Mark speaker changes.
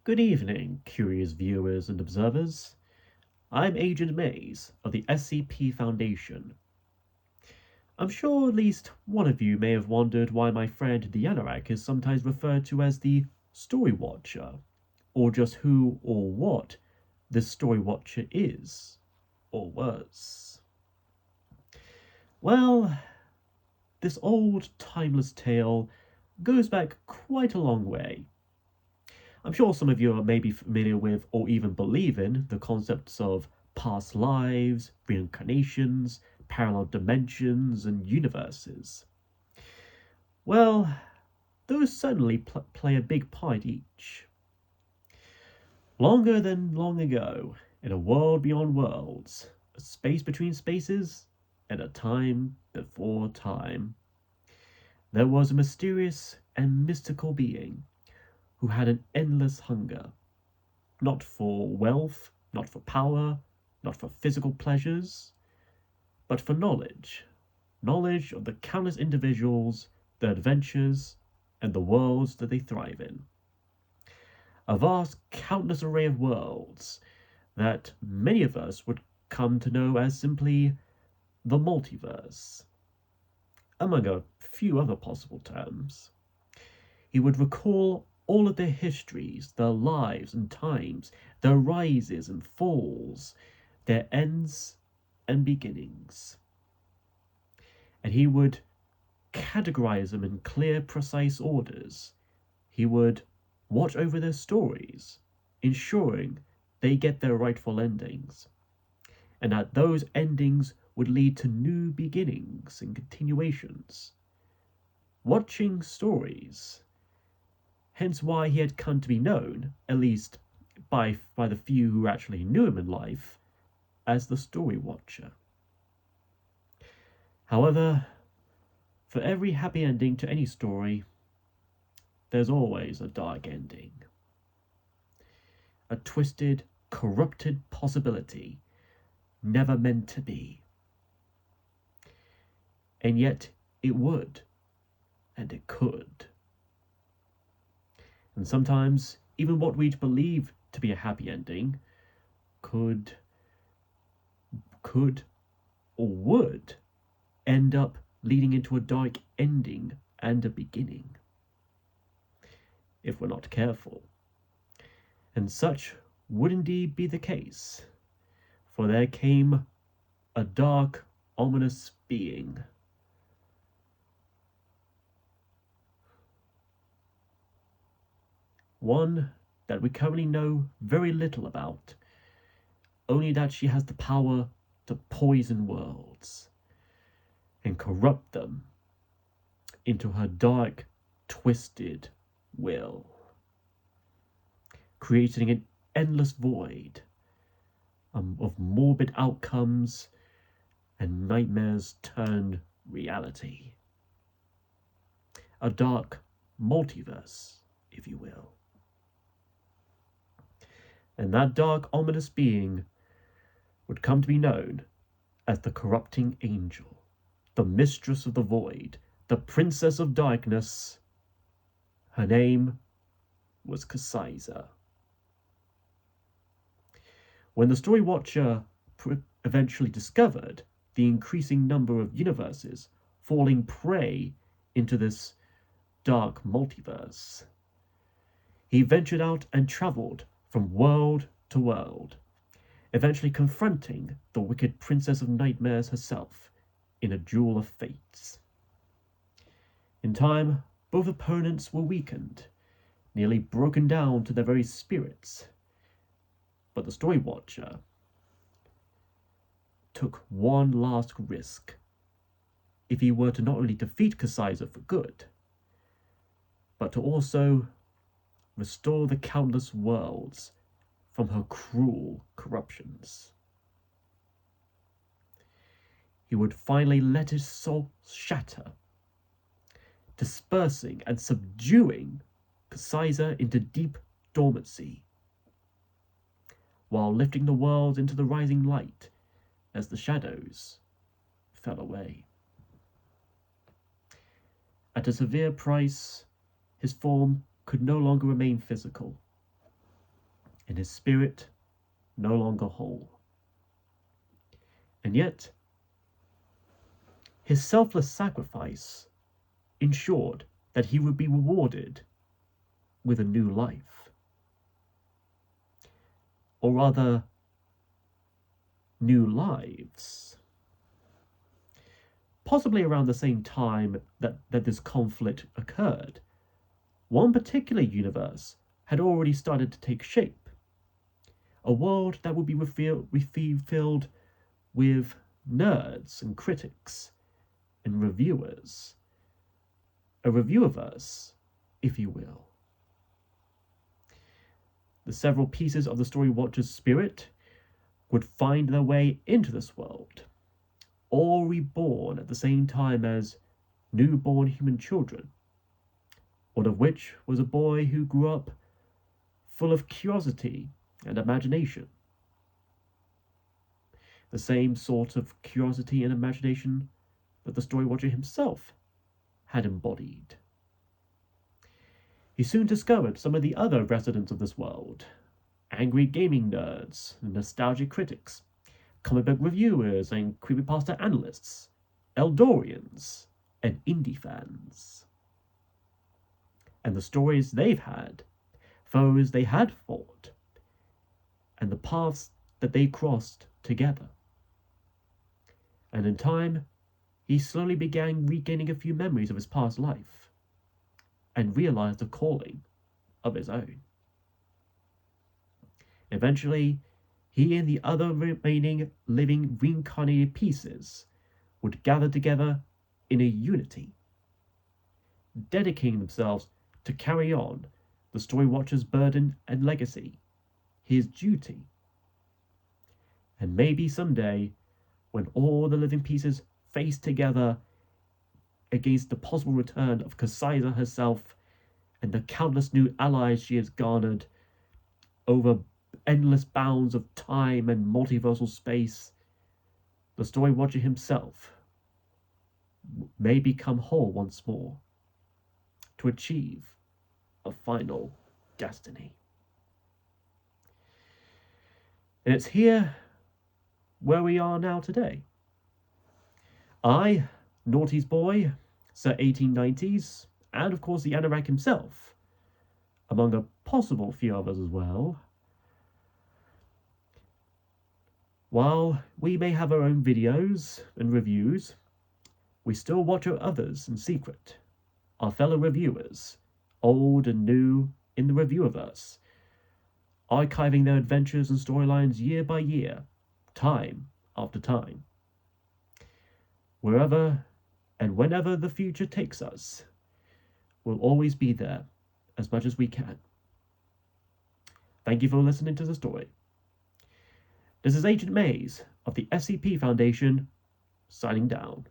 Speaker 1: Good evening, curious viewers and observers. I'm Agent Mays of the SCP Foundation. I'm sure at least one of you may have wondered why my friend the Anorak is sometimes referred to as the Storywatcher, or just who or what this Storywatcher is, or was. Well, this old timeless tale goes back quite a long way. I'm sure some of you are maybe familiar with or even believe in the concepts of past lives, reincarnations, parallel dimensions, and universes. Well, those certainly play a big part each. Longer than long ago, in a world beyond worlds, a space between spaces, and a time before time, there was a mysterious and mystical being who had an endless hunger, not for wealth, not for power, not for physical pleasures, but for knowledge. Knowledge of the countless individuals, their adventures, and the worlds that they thrive in. A vast, countless array of worlds that many of us would come to know as simply the multiverse, among a few other possible terms. He would recall all of their histories, their lives and times, their rises and falls, their ends and beginnings. And he would categorize them in clear, precise orders. He would watch over their stories, ensuring they get their rightful endings, and that those endings would lead to new beginnings and continuations. Watching stories, hence why he had come to be known, at least by the few who actually knew him in life, as the Storywatcher. However, for every happy ending to any story, there's always a dark ending. A twisted, corrupted possibility, never meant to be. And yet it would, and it could. And sometimes even what we'd believe to be a happy ending could or would end up leading into a dark ending and a beginning, if we're not careful. And such would indeed be the case, for there came a dark, ominous being. One that we currently know very little about, only that she has the power to poison worlds and corrupt them into her dark, twisted will, creating an endless void of morbid outcomes and nightmares turned reality. A dark multiverse, if you will. And that dark, ominous being would come to be known as the corrupting angel, the mistress of the void, the princess of darkness. Her name was Kasiza. When the Storywatcher eventually discovered the increasing number of universes falling prey into this dark multiverse, he ventured out and travelled from world to world, eventually confronting the wicked Princess of Nightmares herself in a duel of fates. In time, both opponents were weakened, nearly broken down to their very spirits. But the Storywatcher took one last risk. If he were to not only defeat Kasiza for good, but to also restore the countless worlds from her cruel corruptions. He would finally let his soul shatter, dispersing and subduing Kasiza into deep dormancy, while lifting the world into the rising light as the shadows fell away. At a severe price, his form could no longer remain physical. and his spirit no longer whole. And yet, his selfless sacrifice ensured that he would be rewarded with a new life. Or rather, new lives. Possibly around the same time that this conflict occurred, one particular universe had already started to take shape. A world that would be filled with nerds and critics and reviewers. A Reviewaverse, if you will. The several pieces of the Storywatcher's spirit would find their way into this world, all reborn at the same time as newborn human children, one of which was a boy who grew up full of curiosity and imagination. The same sort of curiosity and imagination that the Storywatcher himself had embodied. He soon discovered some of the other residents of this world: angry gaming nerds and nostalgic critics, comic book reviewers and creepypasta analysts, Eldorians and indie fans. And the stories they've had, foes they had fought, and the paths that they crossed together. And in time, he slowly began regaining a few memories of his past life, and realized a calling of his own. Eventually, he and the other remaining living reincarnated pieces would gather together in a unity, dedicating themselves to carry on the Storywatcher's burden and legacy, his duty. And maybe someday, when all the living pieces face together against the possible return of Kasiza herself and the countless new allies she has garnered over endless bounds of time and multiversal space, the Storywatcher himself may become whole once more to achieve a final destiny. And it's here where we are now today. I, Naughty's boy, Sir 1890s, and of course the Anorak himself, among a possible few others as well. While we may have our own videos and reviews, we still watch our others in secret, our fellow reviewers, old and new in the Reviewaverse, archiving their adventures and storylines year by year, time after time. Wherever and whenever the future takes us, we'll always be there as much as we can. Thank you for listening to the story. This is Agent Maze of the SCP Foundation, signing down.